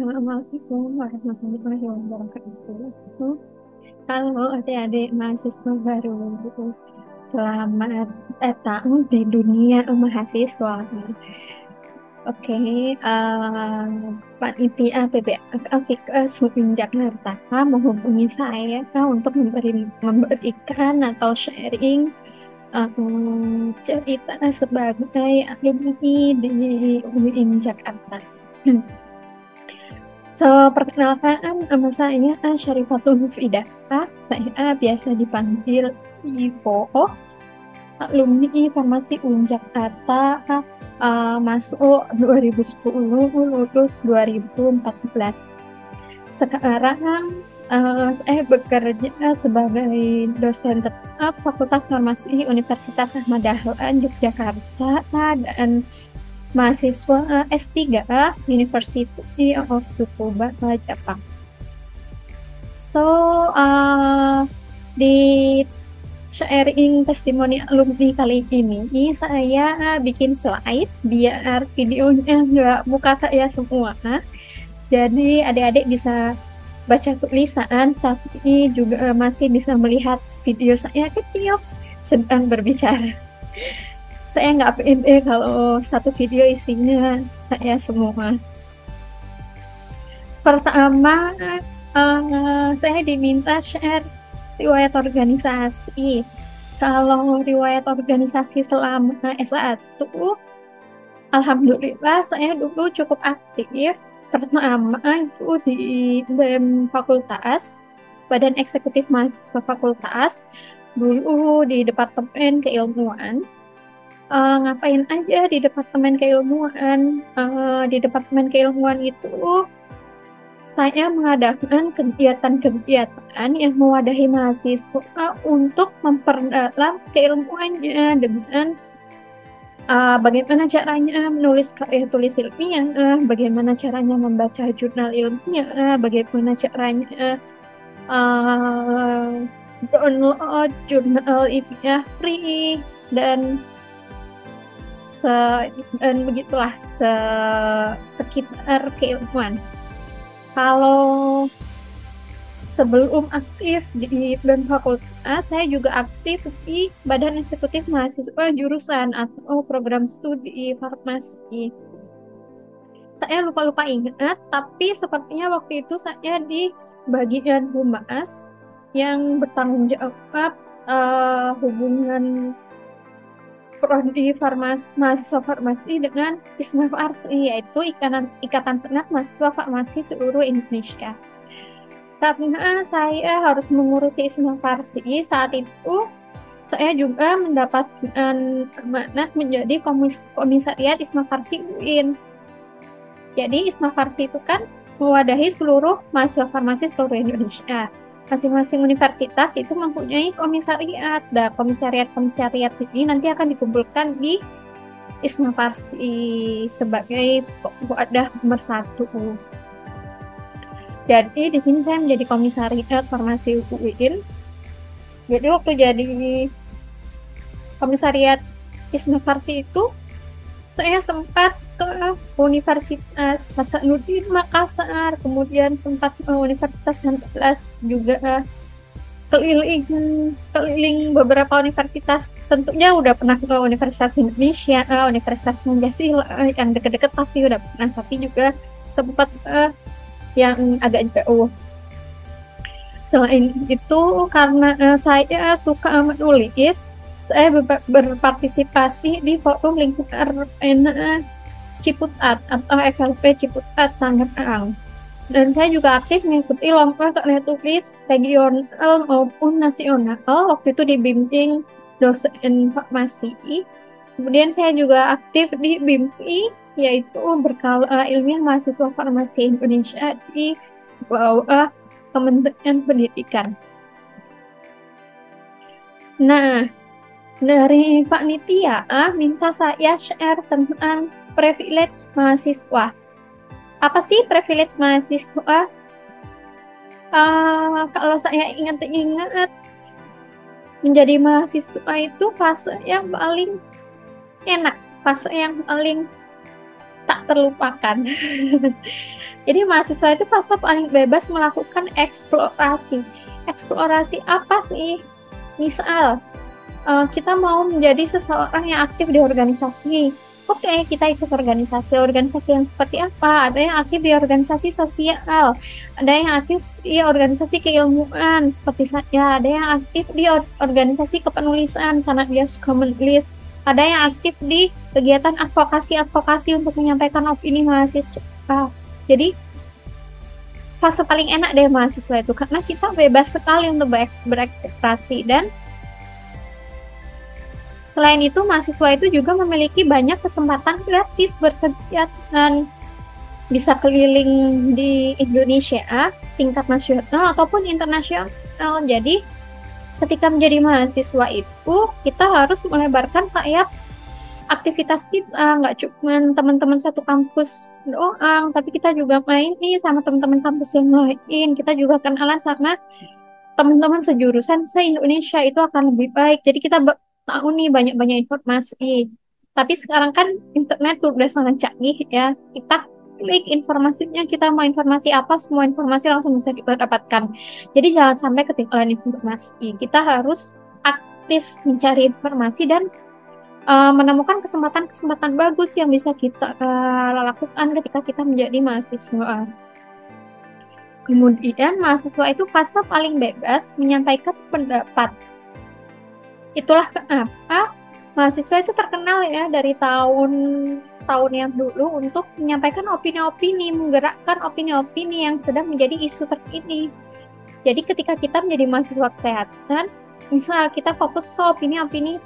Assalamualaikum warahmatullahi wabarakatuh. Halo adik-adik mahasiswa baru. Selamat datang di dunia mahasiswa. Oke, Panitia PPKFIKS UIN Jakarta menghubungi saya untuk memberikan atau sharing cerita sebagai alumni di UIN Jakarta. Perkenalkan, nama saya Syarifatul Mufidah. Saya biasa dipanggil Ivo, alumni Farmasi UIN Jakarta, masuk 2010, lulus 2014. Sekarang saya bekerja sebagai dosen tetap Fakultas Farmasi Universitas Ahmad Dahlan Yogyakarta dan mahasiswa S3 University of Tsukuba, Jepang. Di sharing testimoni alumni kali ini, saya bikin slide biar videonya nggak muka saya semua. Jadi adik-adik bisa baca tulisan, tapi juga masih bisa melihat video saya kecil sedang berbicara. Saya nggak pede kalau satu video isinya saya semua. Pertama, saya diminta share riwayat organisasi. Kalau riwayat organisasi selama S1, alhamdulillah saya dulu cukup aktif. Pertama itu di BEM Fakultas, Badan Eksekutif Mahasiswa Fakultas, dulu di Departemen Keilmuan. Ngapain aja di Departemen Keilmuan? Di Departemen Keilmuan itu saya mengadakan kegiatan-kegiatan yang mewadahi mahasiswa untuk memperdalam keilmuannya dengan bagaimana caranya menulis karya tulis ilmiah, bagaimana caranya membaca jurnal ilmiah, bagaimana caranya download jurnal ilmiah free, dan begitulah sekitar keilmuan. Kalau sebelum aktif di BEM Fakultas, saya juga aktif di Badan Eksekutif Mahasiswa Jurusan atau Program Studi Farmasi. Saya lupa-lupa ingat, tapi sepertinya waktu itu saya di bagian humas yang bertanggung jawab hubungan prodi mahasiswa farmasi dengan ISMA Farsi, yaitu Ikatan Senat Mahasiswa Farmasi seluruh Indonesia. Karena saya harus mengurusi ISMA Farsi, saat itu saya juga mendapatkan amanat menjadi komisariat ISMA Farsi UIN. Jadi ISMA Farsi itu kan mewadahi seluruh mahasiswa farmasi seluruh Indonesia. Masing-masing universitas itu mempunyai komisariat. Dan komisariat-komisariat ini nanti akan dikumpulkan di ISMA Farsi sebagai wadah nomor 1. Jadi di sini saya menjadi komisariat farmasi UIN. Jadi waktu jadi komisariat ISMA Farsi itu saya sempat ke Universitas Hasanuddin Makassar, kemudian sempat ke Universitas Andalas juga, keliling beberapa universitas. Tentunya udah pernah ke Universitas Indonesia, Universitas Pancasila, yang deket-deket pasti udah pernah, tapi juga sempat yang agak jauh. Selain itu, karena saya suka menulis, saya berpartisipasi di forum lingkungan pena Ciputat atau FLP Ciputat Tangerang. Dan saya juga aktif mengikuti lomba karya tulis regional maupun nasional. Waktu itu dibimbing dosen farmasi. Kemudian saya juga aktif di BIMFI, yaitu Berkala Ilmiah Mahasiswa Farmasi Indonesia di bawah Kementerian Pendidikan. Nah, dari Pak Nitya minta saya share tentang privilege mahasiswa. Apa sih privilege mahasiswa? Kalau saya ingat-ingat, menjadi mahasiswa itu fase yang paling enak, fase yang paling tak terlupakan. Jadi mahasiswa itu fase paling bebas melakukan eksplorasi. Eksplorasi apa sih? Misal, kita mau menjadi seseorang yang aktif di organisasi. Oke, kita ikut organisasi. Organisasi yang seperti apa? Ada yang aktif di organisasi sosial, ada yang aktif di organisasi keilmuan seperti saya, ada yang aktif di organisasi kepenulisan karena dia suka menulis, ada yang aktif di kegiatan advokasi untuk menyampaikan opini mahasiswa. Jadi fase paling enak deh mahasiswa itu karena kita bebas sekali untuk berekspresi. Dan selain itu, mahasiswa itu juga memiliki banyak kesempatan gratis berkegiatan. Bisa keliling di Indonesia, tingkat nasional ataupun internasional. Jadi, ketika menjadi mahasiswa itu, kita harus melebarkan sayap aktivitas kita. Nggak cuma teman-teman satu kampus doang, tapi kita juga main nih sama teman-teman kampus yang lain. Kita juga kenalan sama teman-teman sejurusan se-Indonesia, itu akan lebih baik. Jadi kita tahu nih banyak-banyak informasi. Tapi sekarang kan internet udah sangat canggih ya. Kita klik informasinya, kita mau informasi apa, semua informasi langsung bisa kita dapatkan. Jadi jangan sampai ketinggalan informasi. Kita harus aktif mencari informasi dan menemukan kesempatan-kesempatan bagus yang bisa kita lakukan ketika kita menjadi mahasiswa. Kemudian mahasiswa itu fase paling bebas menyampaikan pendapat. Itulah kenapa mahasiswa itu terkenal ya dari tahun yang dulu untuk menyampaikan opini-opini, menggerakkan opini-opini yang sedang menjadi isu terkini. Jadi ketika kita menjadi mahasiswa kesehatan, misal kita fokus ke opini-opini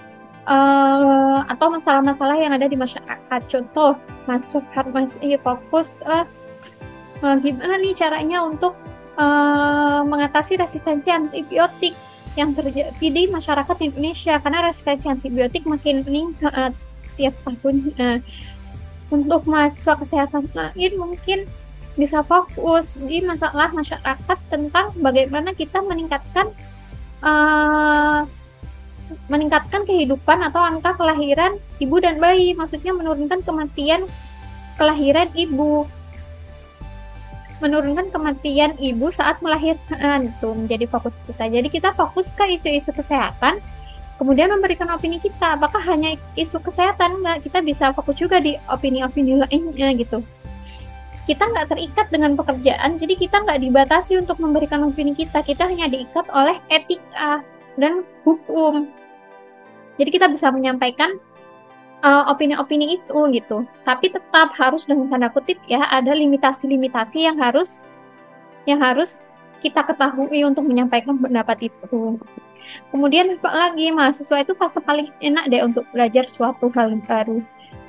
atau masalah-masalah yang ada di masyarakat. Contoh, mahasiswa farmasi fokus ke gimana nih caranya untuk mengatasi resistensi antibiotik yang terjadi di masyarakat Indonesia, karena resistensi antibiotik makin meningkat tiap tahunnya. Untuk mahasiswa kesehatan lain mungkin bisa fokus di masalah masyarakat tentang bagaimana kita meningkatkan kehidupan atau angka kelahiran ibu dan bayi, maksudnya menurunkan kematian kelahiran ibu, menurunkan kematian ibu saat melahirkan. Itu menjadi fokus kita. Jadi kita fokus ke isu-isu kesehatan, kemudian memberikan opini kita. Apakah hanya isu kesehatan? Enggak, kita bisa fokus juga di opini-opini lainnya gitu. Kita nggak terikat dengan pekerjaan, jadi kita nggak dibatasi untuk memberikan opini kita. Kita hanya diikat oleh etika dan hukum. Jadi kita bisa menyampaikan opini-opini itu gitu. Tapi tetap harus dengan tanda kutip ya, ada limitasi-limitasi yang harus kita ketahui untuk menyampaikan pendapat itu. Kemudian apalagi mahasiswa itu fase paling enak deh untuk belajar suatu hal baru.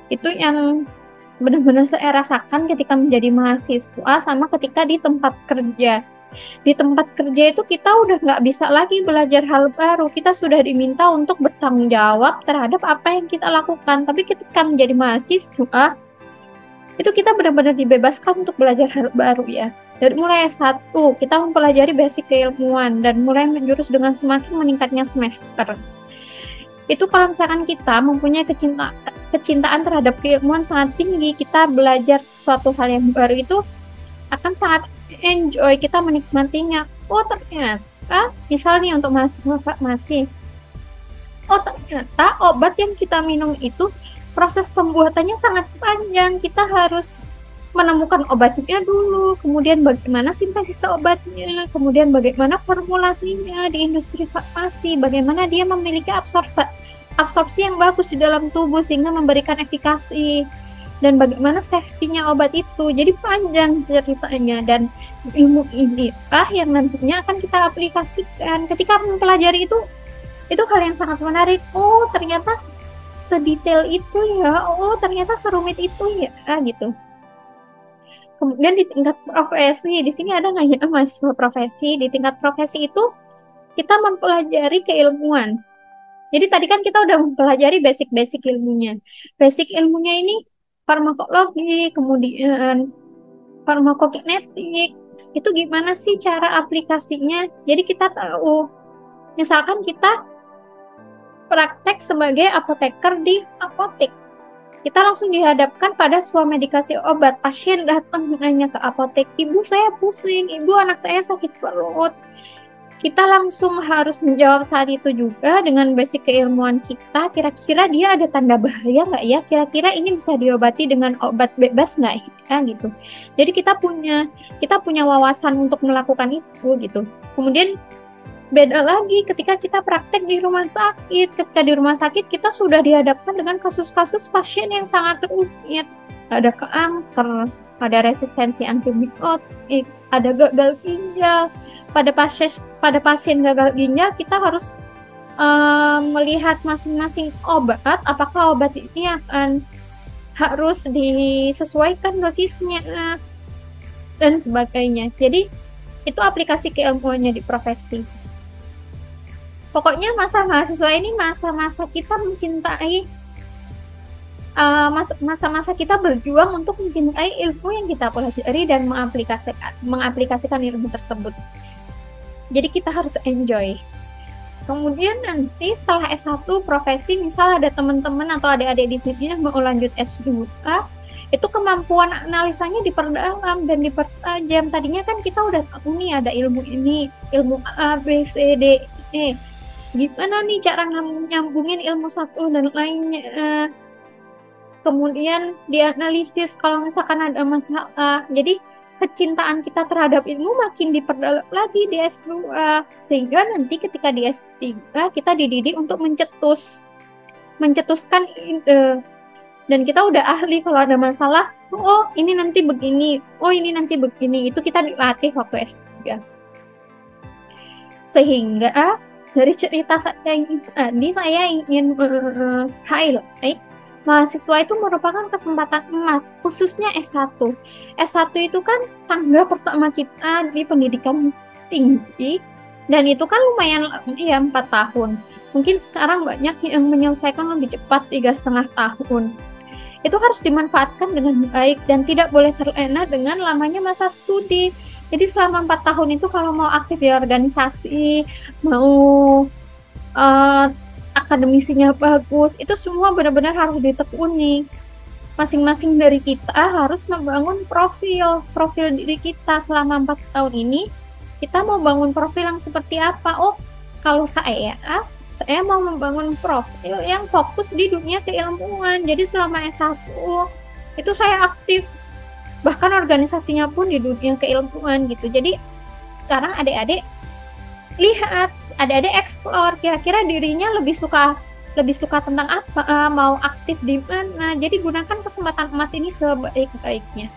Itu yang benar-benar saya rasakan ketika menjadi mahasiswa sama ketika di tempat kerja. Di tempat kerja itu kita udah nggak bisa lagi belajar hal baru. Kita sudah diminta untuk bertanggung jawab terhadap apa yang kita lakukan. Tapi ketika menjadi mahasiswa, itu kita benar-benar dibebaskan untuk belajar hal baru ya. Dari mulai S1, kita mempelajari basic keilmuan dan mulai menjurus dengan semakin meningkatnya semester. Itu kalau misalkan kita mempunyai kecintaan terhadap keilmuan sangat tinggi, kita belajar sesuatu hal yang baru itu akan sangat enjoy, kita menikmatinya. Oh ternyata, misalnya untuk mahasiswa farmasi, oh ternyata obat yang kita minum itu proses pembuatannya sangat panjang. Kita harus menemukan obatnya dulu, kemudian bagaimana sintesis obatnya, kemudian bagaimana formulasinya di industri farmasi, bagaimana dia memiliki absorpsi yang bagus di dalam tubuh sehingga memberikan efikasi, dan bagaimana safety-nya obat itu. Jadi panjang ceritanya, dan ilmu ini yang nantinya akan kita aplikasikan. Ketika mempelajari itu hal yang sangat menarik. Oh ternyata sedetail itu ya, oh ternyata serumit itu ya, gitu. Kemudian di tingkat profesi, di sini ada nggak ya mahasiswa profesi? Di tingkat profesi itu kita mempelajari keilmuan. Jadi tadi kan kita udah mempelajari basic ilmunya. Basic ilmunya ini farmakologi, kemudian farmakokinetik. Itu gimana sih cara aplikasinya? Jadi kita tahu, misalkan kita praktek sebagai apoteker di apotek. kita langsung dihadapkan pada sebuah medikasi obat. Pasien datang nanya ke apotek, ibu saya pusing, ibu anak saya sakit perut. Kita langsung harus menjawab saat itu juga dengan basic keilmuan kita, kira-kira dia ada tanda bahaya nggak ya? Kira-kira ini bisa diobati dengan obat bebas nggak ya? Gitu. Jadi kita punya wawasan untuk melakukan itu gitu. Kemudian beda lagi ketika kita praktek di rumah sakit. Ketika di rumah sakit kita sudah dihadapkan dengan kasus-kasus pasien yang sangat rumit. Ada kanker, ada resistensi antibiotik, ada gagal ginjal. Pada pasien gagal ginjal kita harus melihat masing-masing obat, apakah obat ini akan harus disesuaikan dosisnya dan sebagainya. Jadi itu aplikasi keilmuannya di profesi. Pokoknya masa mahasiswa ini masa-masa kita mencintai, masa-masa kita berjuang untuk mencintai ilmu yang kita pelajari dan mengaplikasikan ilmu tersebut. Jadi kita harus enjoy. Kemudian nanti setelah S1 profesi, misal ada teman-teman atau adik-adik di sini yang mau lanjut S2, itu kemampuan analisanya diperdalam dan dipertajam. Tadinya kan kita udah tahu nih ada ilmu ini, ilmu A, B, C, D, E. Gimana nih cara nyambungin ilmu satu dan lainnya. Kemudian dianalisis kalau misalkan ada masalah. Jadi kecintaan kita terhadap ilmu makin diperdalam lagi di S2, sehingga nanti ketika di S3 kita dididik untuk mencetuskan ide, dan kita udah ahli kalau ada masalah. Oh ini nanti begini, oh ini nanti begini. Itu kita dilatih waktu S3. Sehingga dari cerita saya ini tadi, saya ingin highlight mahasiswa itu merupakan kesempatan emas, khususnya S1. S1 itu kan tangga pertama kita di pendidikan tinggi, dan itu kan lumayan ya 4 tahun. Mungkin sekarang banyak yang menyelesaikan lebih cepat 3,5 tahun. Itu harus dimanfaatkan dengan baik dan tidak boleh terlena dengan lamanya masa studi. Jadi selama 4 tahun itu kalau mau aktif di organisasi, mau akademisinya bagus, itu semua benar-benar harus ditekuni. Masing-masing dari kita harus membangun profil diri kita selama 4 tahun ini. Kita mau bangun profil yang seperti apa? Oh, kalau saya mau membangun profil yang fokus di dunia keilmuan. Jadi selama S1 itu saya aktif, bahkan organisasinya pun di dunia keilmuan gitu. Jadi sekarang adik-adik lihat, adik-adik explore kira-kira dirinya lebih suka tentang apa, mau aktif di mana. Jadi gunakan kesempatan emas ini sebaik-baiknya.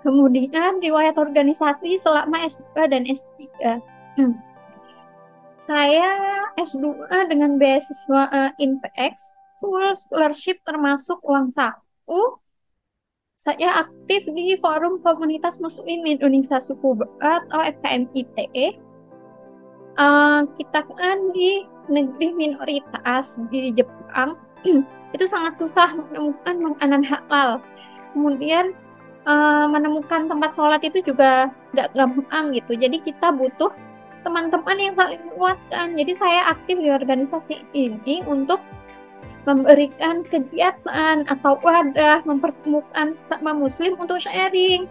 Kemudian riwayat organisasi selama S2 dan S3. Saya S2 dengan beasiswa INPEX, full scholarship termasuk uang saku. Saya aktif di Forum Komunitas Muslim Indonesia Suku Barat atau FKMITE. Kita kan di negeri minoritas di Jepang, itu sangat susah menemukan makanan halal. Kemudian menemukan tempat sholat itu juga nggak gampang gitu. Jadi kita butuh teman-teman yang saling menguatkan. Jadi saya aktif di organisasi ini untuk memberikan kegiatan atau wadah mempertemukan sesama muslim untuk sharing.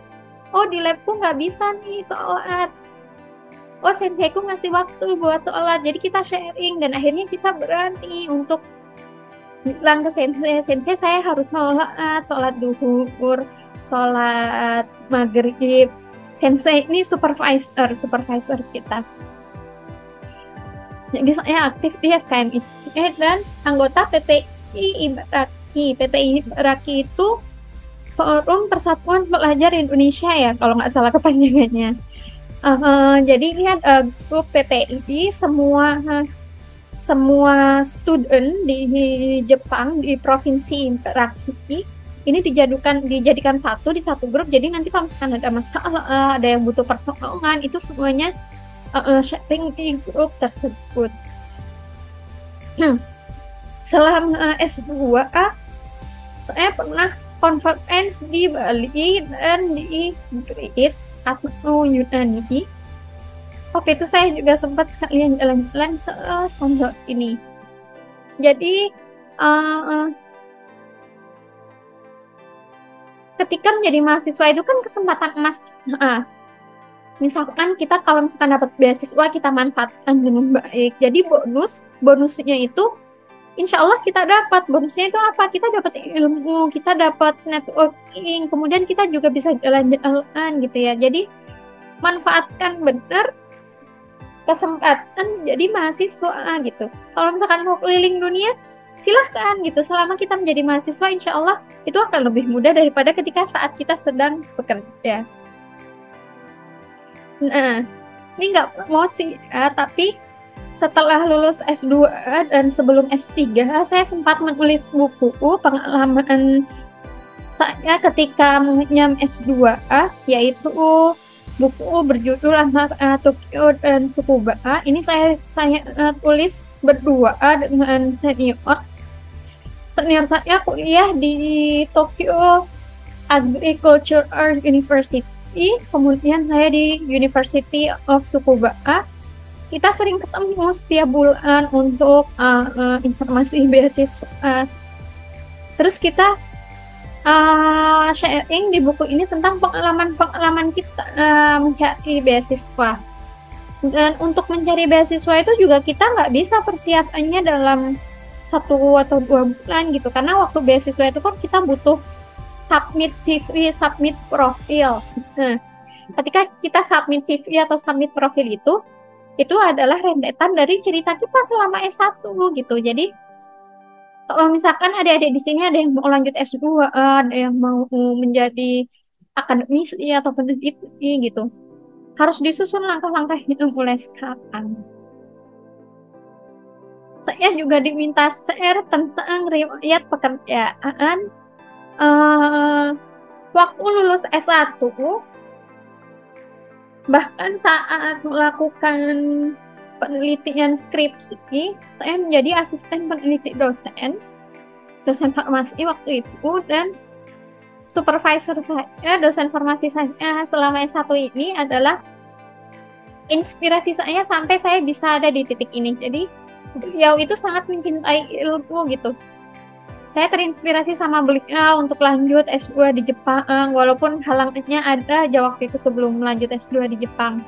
Oh di labku nggak bisa nih sholat, oh senseiku ngasih waktu buat sholat, jadi kita sharing dan akhirnya kita berani untuk bilang ke sensei saya harus sholat duhur, sholat maghrib. Sensei ini supervisor kita. Jadi saya aktif di FKMI dan anggota PPI Ibaraki. PPI Ibaraki itu Forum Persatuan Pelajar Indonesia ya, kalau nggak salah kepanjangannya. Jadi lihat grup PPI, semua student di Jepang di provinsi Ibaraki ini dijadikan satu di satu grup. Jadi nanti kalau misalkan ada masalah, ada yang butuh pertolongan, itu semuanya sharing di grup tersebut. Selama S2 saya pernah conference di Bali dan di Inggris atau Yunani. Oke, itu saya juga sempat sekalian jalan-jalan ke Songdo ini. Jadi eh, ketika menjadi mahasiswa itu kan kesempatan emas. Nah, misalkan kita kalau misalkan dapat beasiswa kita manfaatkan dengan baik. Jadi bonusnya itu insya Allah kita dapat. Bonusnya itu apa? Kita dapat ilmu, kita dapat networking, kemudian kita juga bisa jalan-jalan gitu ya. Jadi manfaatkan benar kesempatan jadi mahasiswa gitu. Kalau misalkan mau keliling dunia, silahkan gitu. Selama kita menjadi mahasiswa, insya Allah itu akan lebih mudah daripada ketika saat kita sedang bekerja. Nah, ini nggak promosi ya, tapi setelah lulus S2 dan sebelum S3, saya sempat menulis buku pengalaman saya ketika mengenyam S2, yaitu buku berjudul Tokyo dan Tsukuba. Ini saya tulis berdua dengan senior saya kuliah di Tokyo Agricultural University, kemudian saya di University of Tsukuba. Kita sering ketemu setiap bulan untuk informasi beasiswa. Terus kita sharing di buku ini tentang pengalaman kita mencari beasiswa. Dan untuk mencari beasiswa itu juga kita nggak bisa persiapannya dalam 1 atau 2 bulan gitu, karena waktu beasiswa itu kan kita butuh submit CV, submit profil. Nah, ketika kita submit CV atau submit profil itu adalah rentetan dari cerita kita selama S1 gitu. Jadi kalau misalkan adik-adik di sini ada yang mau lanjut S2, ada yang mau menjadi akademisi atau peneliti gitu, harus disusun langkah-langkahnya mulai sekarang. Saya juga diminta share tentang riwayat pekerjaan waktu lulus S1, bahkan saat melakukan penelitian skripsi, saya menjadi asisten peneliti dosen farmasi waktu itu, dan supervisor saya, dosen farmasi saya selama S1 ini adalah inspirasi saya sampai saya bisa ada di titik ini. Jadi beliau itu sangat mencintai ilmu gitu. Saya terinspirasi sama beliau untuk lanjut S2 di Jepang, walaupun halangannya ada waktu itu sebelum lanjut S2 di Jepang.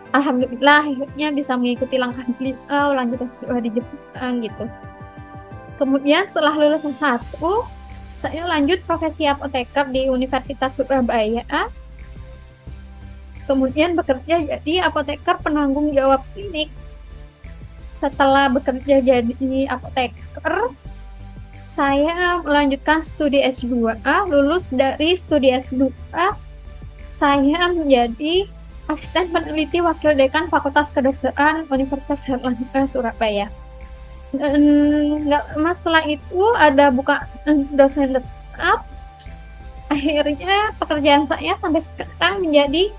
Alhamdulillah akhirnya bisa mengikuti langkah beliau lanjut S2 di Jepang gitu. Kemudian setelah lulus S1, saya lanjut profesi apoteker di Universitas Surabaya. Kemudian bekerja jadi apoteker penanggung jawab klinik. Setelah bekerja jadi apoteker, saya melanjutkan studi S2. Lulus dari studi S2, saya menjadi asisten peneliti wakil dekan Fakultas Kedokteran Universitas Airlangga Surabaya. Dan nggak lama setelah itu ada buka dosen tetap. Akhirnya pekerjaan saya sampai sekarang menjadi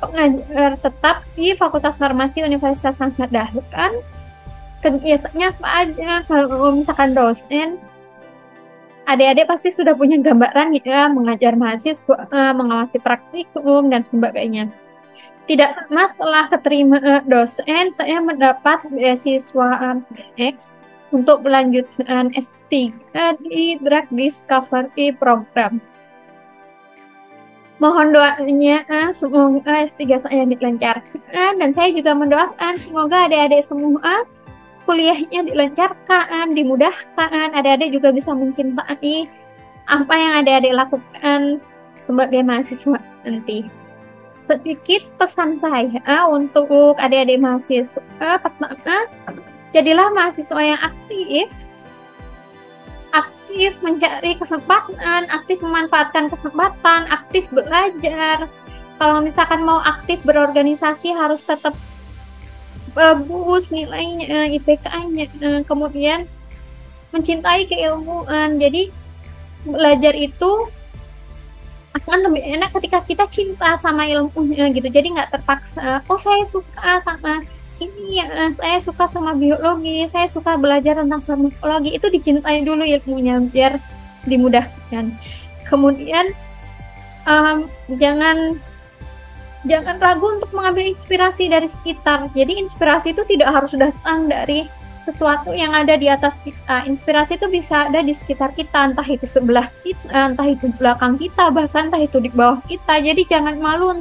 pengajar tetap di Fakultas Farmasi Universitas Ahmad Dahlan. Kegiatannya apa aja? Kalau misalkan dosen, adik-adik pasti sudah punya gambaran ya, mengajar mahasiswa, mengawasi praktikum, dan sebagainya. Tidak lama setelah keterima dosen, saya mendapat beasiswa X untuk melanjutkan S3 di Drug Discovery Program. Mohon doanya, semoga S3 saya dilancarkan, dan saya juga mendoakan semoga adik-adik semua kuliahnya dilancarkan, dimudahkan, adik-adik juga bisa mencintai apa yang adik-adik lakukan sebagai mahasiswa nanti. Sedikit pesan saya untuk adik-adik mahasiswa. Pertama, jadilah mahasiswa yang aktif mencari kesempatan, aktif memanfaatkan kesempatan, aktif belajar. Kalau misalkan mau aktif berorganisasi harus tetap bagus nilainya, IPK-nya, kemudian mencintai keilmuan. Jadi belajar itu akan lebih enak ketika kita cinta sama ilmunya gitu. Jadi nggak terpaksa, oh saya suka sama kimia, saya suka sama biologi, saya suka belajar tentang farmakologi. Itu dicintai dulu ilmunya biar dimudahkan. Kemudian jangan ragu untuk mengambil inspirasi dari sekitar. Jadi inspirasi itu tidak harus datang dari sesuatu yang ada di atas kita. Inspirasi itu bisa ada di sekitar kita, entah itu sebelah kita, entah itu belakang kita, bahkan entah itu di bawah kita. Jadi jangan malu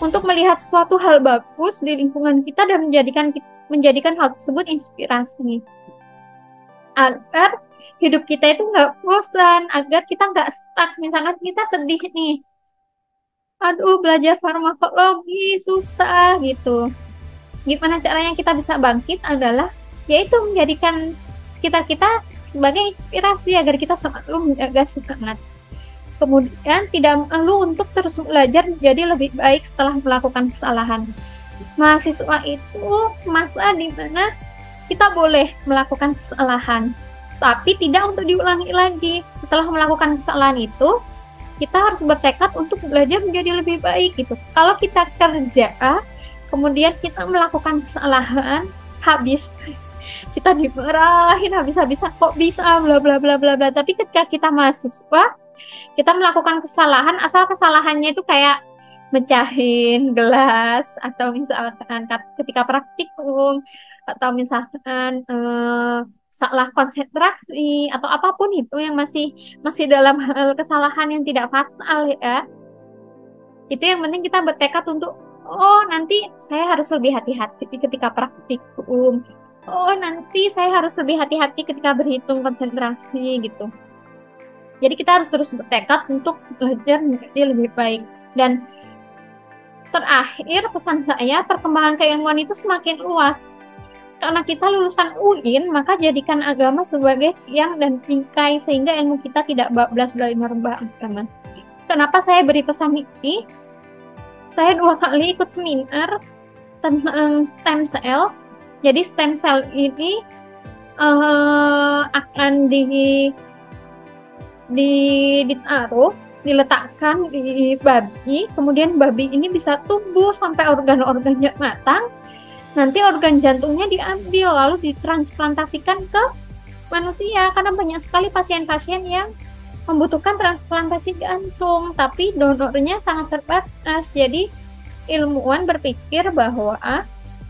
untuk melihat suatu hal bagus di lingkungan kita dan menjadikan hal tersebut inspirasi. Agar hidup kita itu nggak bosan, agar kita nggak stuck. Misalkan kita sedih nih, aduh belajar farmakologi susah gitu. Gimana caranya kita bisa bangkit adalah yaitu menjadikan sekitar kita sebagai inspirasi agar kita selalu menjaga semangat. Kemudian tidak perlu untuk terus belajar menjadi lebih baik setelah melakukan kesalahan. Mahasiswa itu masa di mana kita boleh melakukan kesalahan, tapi tidak untuk diulangi lagi. Setelah melakukan kesalahan itu, kita harus bertekad untuk belajar menjadi lebih baik gitu. Kalau kita kerja kemudian kita melakukan kesalahan, habis kita dimarahin habis-habisan, kok bisa bla bla bla bla bla. Tapi ketika kita mahasiswa, kita melakukan kesalahan, asal kesalahannya itu kayak mecahin gelas, atau misalkan ketika praktikum, atau misalkan salah konsentrasi, atau apapun itu yang masih dalam hal kesalahan yang tidak fatal ya. Itu yang penting kita bertekad untuk, oh nanti saya harus lebih hati-hati ketika praktikum. Oh nanti saya harus lebih hati-hati ketika berhitung konsentrasi gitu. Jadi kita harus terus bertekad untuk belajar menjadi lebih baik. Dan terakhir pesan saya, perkembangan keilmuan itu semakin luas. Karena kita lulusan UIN, maka jadikan agama sebagai tiang dan bingkai sehingga ilmu kita tidak bablas dari norma agama. Kenapa saya beri pesan ini? Saya 2 kali ikut seminar tentang stem cell. Jadi stem cell ini akan ditaruh, diletakkan di babi. Kemudian babi ini bisa tumbuh sampai organ-organnya matang. Nanti organ jantungnya diambil lalu ditransplantasikan ke manusia. Karena banyak sekali pasien-pasien yang membutuhkan transplantasi jantung, tapi donornya sangat terbatas. Jadi ilmuwan berpikir bahwa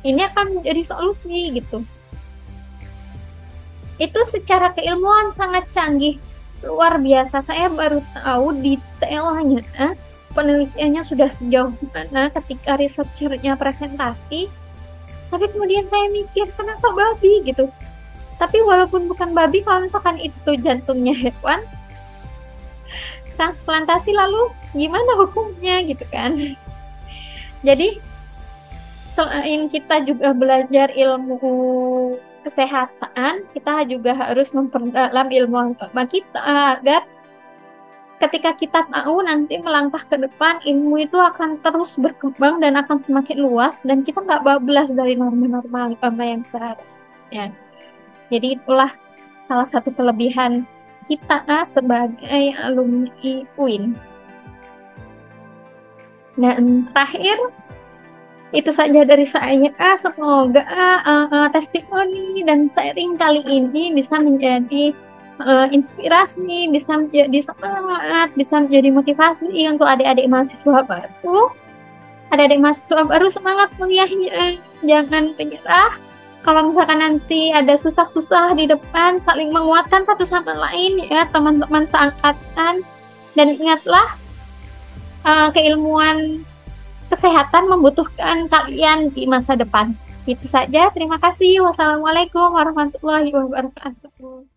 ini akan menjadi solusi gitu. Itu secara keilmuan sangat canggih, luar biasa. Saya baru tahu detailnya, penelitiannya sudah sejauh mana ketika researchernya presentasi. Tapi kemudian saya mikir, kenapa babi gitu? Tapi walaupun bukan babi, kalau misalkan itu jantungnya hewan, transplantasi lalu gimana hukumnya gitu kan. Jadi selain kita juga belajar ilmu kesehatan, kita juga harus memperdalam ilmu agama kita agar ketika kita tahu nanti melangkah ke depan, ilmu itu akan terus berkembang dan akan semakin luas dan kita nggak bablas dari norma-norma agama yang seharusnya. Jadi itulah salah satu kelebihan kita sebagai alumni UIN. Dan terakhir, itu saja dari saya. Semoga testimoni dan sharing kali ini bisa menjadi inspirasi, bisa menjadi semangat, bisa menjadi motivasi untuk adik-adik mahasiswa baru. Adik-adik mahasiswa baru, semangat kuliahnya, jangan menyerah. Kalau misalkan nanti ada susah-susah di depan, saling menguatkan satu sama lain ya teman-teman seangkatan. Dan ingatlah, keilmuan kesehatan membutuhkan kalian di masa depan. Itu saja, terima kasih. Wassalamualaikum warahmatullahi wabarakatuh.